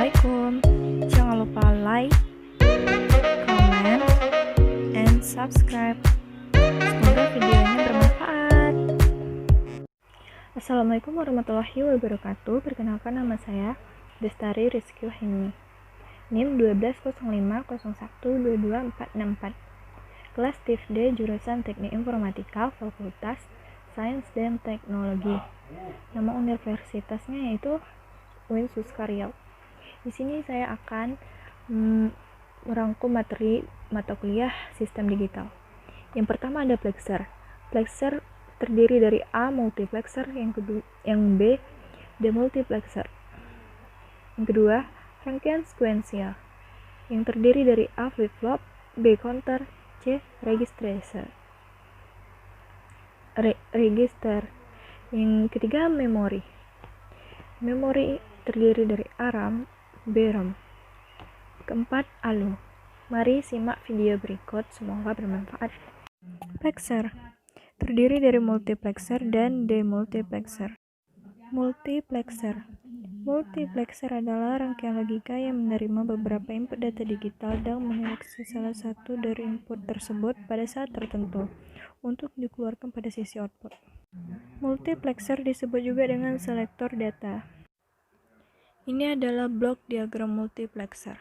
Assalamualaikum. Jangan lupa like, comment, and subscribe. Semoga videonya bermanfaat. Assalamualaikum warahmatullahi wabarakatuh. Perkenalkan, nama saya Destari Rizky Wahini, NIM 12010122464. Kelas TIF D, jurusan Teknik Informatika, Fakultas Sains dan Teknologi. Nama universitasnya yaitu UIN Suskaryo. Di sini saya akan merangkum materi mata kuliah sistem digital. Yang pertama ada plexer. Plexer terdiri dari A, multiplexer, yang B, demultiplexer. Yang kedua, rangkaian sekuensial, yang terdiri dari A, flip-flop, B, counter, C, register. Yang ketiga, memori. Memori terdiri dari A, RAM, B, ROM. Keempat, ALU. Mari simak video berikut, semoga bermanfaat. Plexer terdiri dari multiplexer dan demultiplexer. Multiplexer adalah rangkaian logika yang menerima beberapa input data digital dan menyeleksi salah satu dari input tersebut pada saat tertentu untuk dikeluarkan pada sisi output. Multiplexer disebut juga dengan selektor data. Ini adalah blok diagram multiplexer.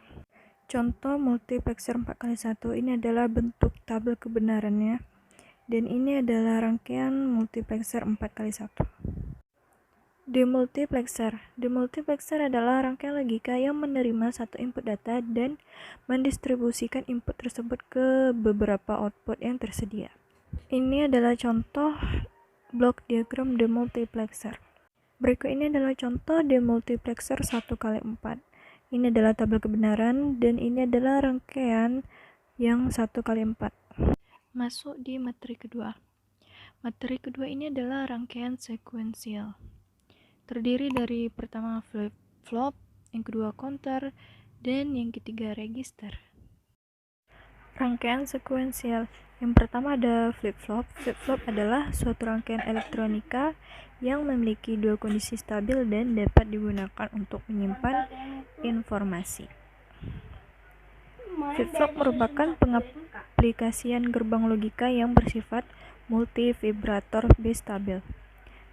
Contoh multiplexer 4x1 ini adalah bentuk tabel kebenarannya, dan ini adalah rangkaian multiplexer 4x1. Demultiplexer adalah rangkaian logika yang menerima satu input data dan mendistribusikan input tersebut ke beberapa output yang tersedia. Ini adalah contoh blok diagram demultiplexer. Berikut ini adalah contoh demultiplexer 1x4. Ini adalah tabel kebenaran dan ini adalah rangkaian yang 1x4. Masuk di materi kedua. Materi kedua ini adalah rangkaian sekuensial. Terdiri dari pertama flip-flop, yang kedua counter, dan yang ketiga register. Rangkaian sekuensial. Yang pertama ada flip-flop. Flip-flop adalah suatu rangkaian elektronika yang memiliki dua kondisi stabil dan dapat digunakan untuk menyimpan informasi. Flip-flop merupakan pengaplikasian gerbang logika yang bersifat multivibrator bistabil.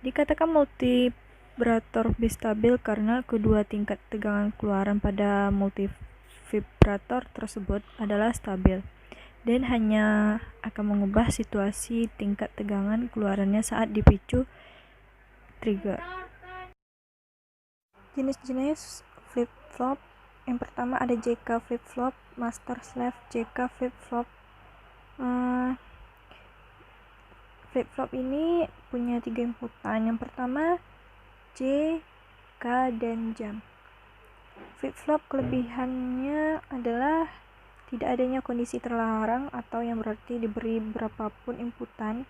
Dikatakan multivibrator bistabil karena kedua tingkat tegangan keluaran pada multivibrator tersebut adalah stabil dan hanya akan mengubah situasi tingkat tegangan keluarannya saat dipicu trigger. Jenis-jenis flip-flop. Yang pertama ada JK flip-flop, master slave JK flip-flop. Flip-flop ini punya 3 inputan. Yang pertama J, K, dan jam. Flip-flop kelebihannya adalah tidak adanya kondisi terlarang atau yang berarti diberi berapapun inputan,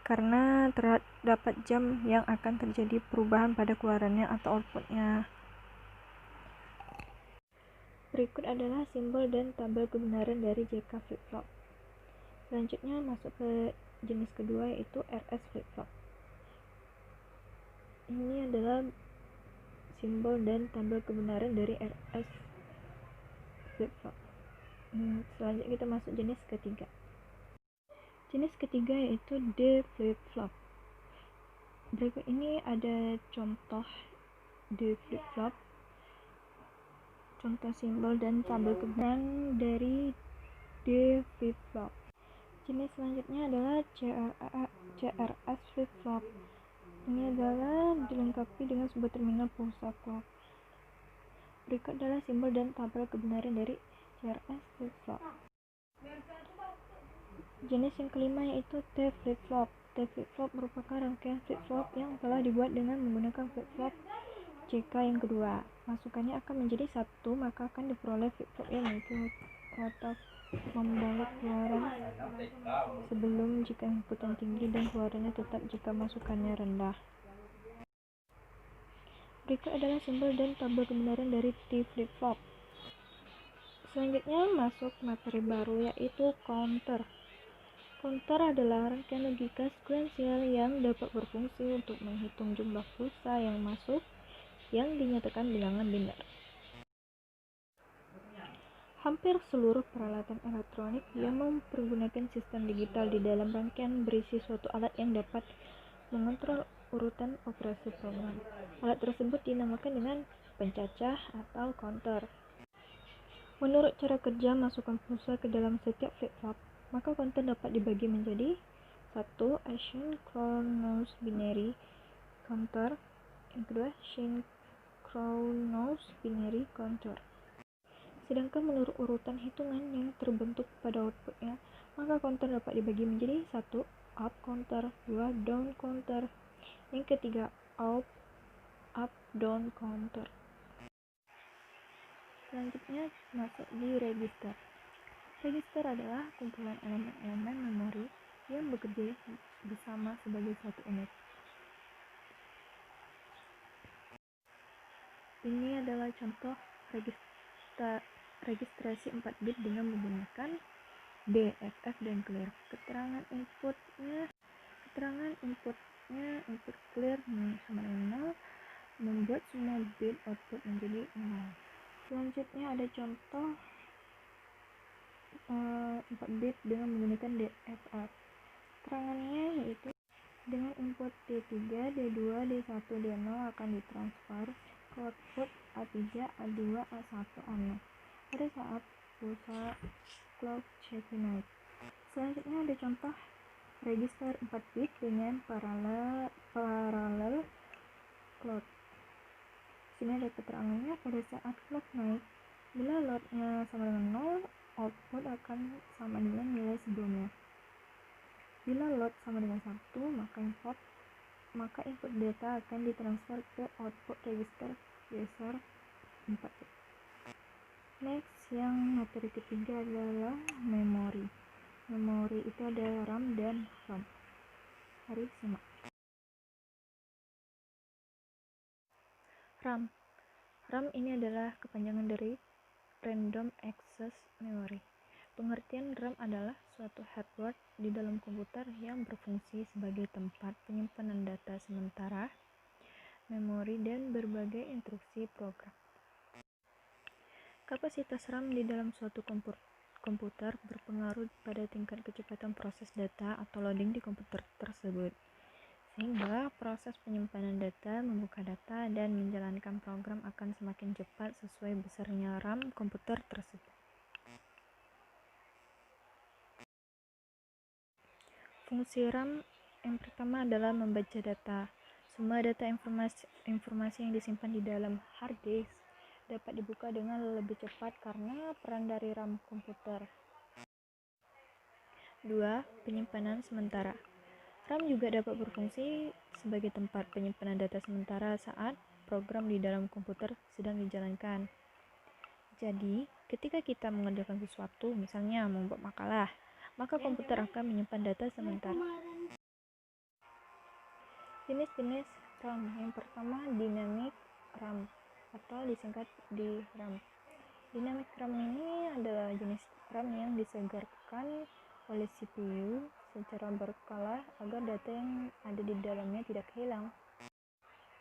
karena terdapat jam yang akan terjadi perubahan pada keluarannya atau outputnya. Berikut adalah simbol dan tabel kebenaran dari JK flip-flop. Selanjutnya masuk ke jenis kedua, yaitu RS flip-flop. Ini adalah simbol dan tabel kebenaran dari RS flip-flop. Selanjutnya kita masuk jenis ketiga. Jenis ketiga yaitu D flip-flop. Berikut ini ada contoh D flip-flop, contoh simbol dan tabel kebenaran dari D flip-flop. Jenis selanjutnya adalah CRS flip-flop. Ini adalah dilengkapi dengan sebuah terminal pulsa clock. Berikut adalah simbol dan tabel kebenaran dari CRS flip-flop. Jenis yang kelima yaitu T flip-flop. T flip-flop merupakan rangkaian flip-flop yang telah dibuat dengan menggunakan flip-flop JK yang kedua. Masukannya akan menjadi 1, maka akan diperoleh flip-flop yang memiliki watak membalik keluaran sebelum jika inputan tinggi dan keluarannya tetap jika masukannya rendah. Berikut adalah simbol dan tabel kebenaran dari T flip-flop. Selanjutnya masuk materi baru, yaitu counter. Counter adalah rangkaian logika sekuensial yang dapat berfungsi untuk menghitung jumlah pulsa yang masuk yang dinyatakan bilangan biner. Hampir seluruh peralatan elektronik yang mempergunakan sistem digital di dalam rangkaian berisi suatu alat yang dapat mengontrol urutan operasi program. Alat tersebut dinamakan dengan pencacah atau counter. Menurut cara kerja masukkan pulsa ke dalam setiap flip-flop, maka counter dapat dibagi menjadi 1. Asynchronous binary counter. Yang kedua, synchronous binary counter. Sedangkan menurut urutan hitungan yang terbentuk pada outputnya, maka counter dapat dibagi menjadi 1. Up counter, 2. Down counter, yang ketiga up down counter. Selanjutnya masuk di register. Register adalah kumpulan elemen-elemen memori yang bekerja bersama sebagai satu unit. Ini adalah contoh registrasi 4 bit dengan menggunakan BFF dan clear. Keterangan inputnya input clear sama dengan 0, membuat semua bit output menjadi 0. Selanjutnya ada contoh 4 bit dengan menggunakan DFR. Keterangannya yaitu dengan input D3, D2, D1, D0 akan ditransfer ke output A3, A2, A1, A0 pada saat pulsa clock check naik. Selanjutnya ada contoh register 4 bit dengan parallel clock. Sini ada keterangannya pada saat clock naik, bila loadnya sama dengan 0, output akan sama dengan nilai sebelumnya. Bila load sama dengan 1, maka input data akan ditransfer ke output register sebesar 4 bit. Next, yang materi ketiga adalah memori. Memori itu ada RAM dan ROM. Mari simak. RAM ini adalah kepanjangan dari Random Access Memory. Pengertian RAM adalah suatu hardware di dalam komputer yang berfungsi sebagai tempat penyimpanan data sementara, memori, dan berbagai instruksi program. Kapasitas RAM di dalam suatu komputer berpengaruh pada tingkat kecepatan proses data atau loading di komputer tersebut, sehingga proses penyimpanan data, membuka data, dan menjalankan program akan semakin cepat sesuai besarnya RAM komputer tersebut. Fungsi RAM yang pertama adalah membaca data. Semua data informasi yang disimpan di dalam hard disk dapat dibuka dengan lebih cepat karena peran dari RAM komputer. 2. Penyimpanan sementara. RAM juga dapat berfungsi sebagai tempat penyimpanan data sementara saat program di dalam komputer sedang dijalankan. Jadi, ketika kita mengerjakan sesuatu, misalnya membuat makalah, maka komputer akan menyimpan data sementara. Jenis-jenis RAM. Yang pertama, dynamic RAM atau disingkat DRAM. Dynamic RAM ini adalah jenis RAM yang disegarkan oleh CPU secara berkala agar data yang ada di dalamnya tidak hilang.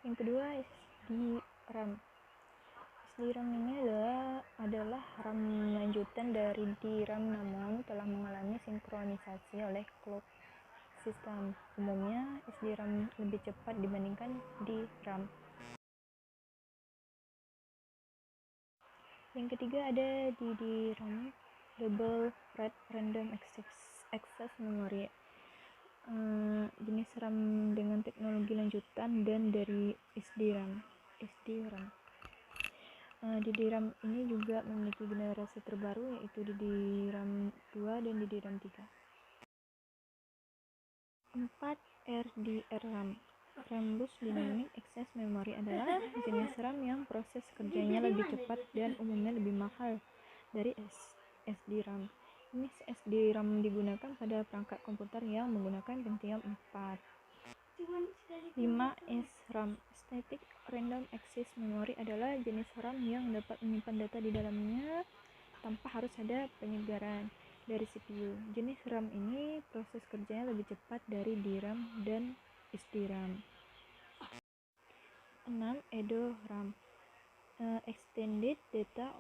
Yang kedua, SDRAM. SDRAM ini adalah RAM lanjutan dari DRAM namun telah mengalami sinkronisasi oleh clock system. Umumnya SDRAM lebih cepat dibandingkan DRAM. Yang ketiga ada DDRAM, Double Rate Random Access Memory. Jenis RAM dengan teknologi lanjutan dan dari SDRAM. DDRAM ini juga memiliki generasi terbaru yaitu DDRAM 2 dan DDRAM 3. 4. RDRAM. Rambus Dynamic Access Memory adalah jenis RAM yang proses kerjanya lebih cepat dan umumnya lebih mahal dari SDRAM. Jenis SDRAM digunakan pada perangkat komputer yang menggunakan Pentium 4. 5. SRAM. Static Random Access Memory adalah jenis RAM yang dapat menyimpan data di dalamnya tanpa harus ada penyegaran dari CPU. Jenis RAM ini proses kerjanya lebih cepat dari DRAM dan SDRAM. 6. EDO RAM. Extended Data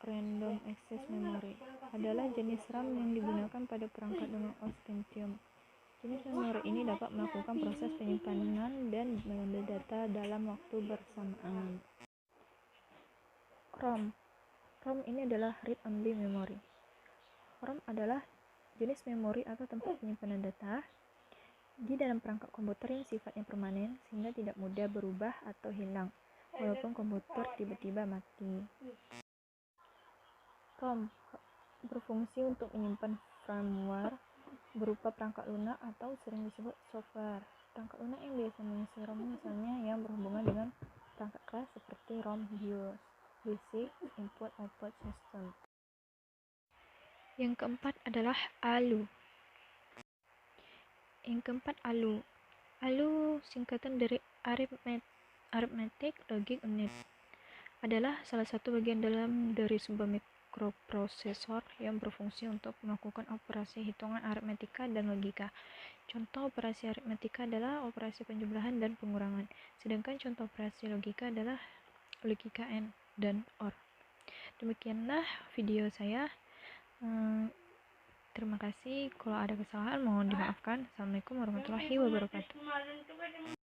Random Access Memory adalah jenis RAM yang digunakan pada perangkat dengan OS Pentium. Jenis memori ini dapat melakukan proses penyimpanan dan mengambil data dalam waktu bersamaan. ROM. ROM ini adalah Read-Only Memory. ROM adalah jenis memori atau tempat penyimpanan data di dalam perangkat komputer yang sifatnya permanen sehingga tidak mudah berubah atau hilang walaupun komputer tiba-tiba mati. ROM berfungsi untuk menyimpan firmware berupa perangkat lunak atau sering disebut software. Perangkat lunak yang biasa mengisi ROM misalnya yang berhubungan dengan perangkat keras seperti ROM BIOS, Basic Input Output System. Yang keempat adalah ALU. ALU singkatan dari Arithmetic Logic Unit adalah salah satu bagian dalam dari sebuah mikroprosesor yang berfungsi untuk melakukan operasi hitungan aritmetika dan logika. Contoh operasi aritmetika adalah operasi penjumlahan dan pengurangan, sedangkan contoh operasi logika adalah logika AND dan OR. Demikianlah video saya. Terima kasih. Kalau ada kesalahan mohon dimaafkan. Assalamualaikum warahmatullahi wabarakatuh.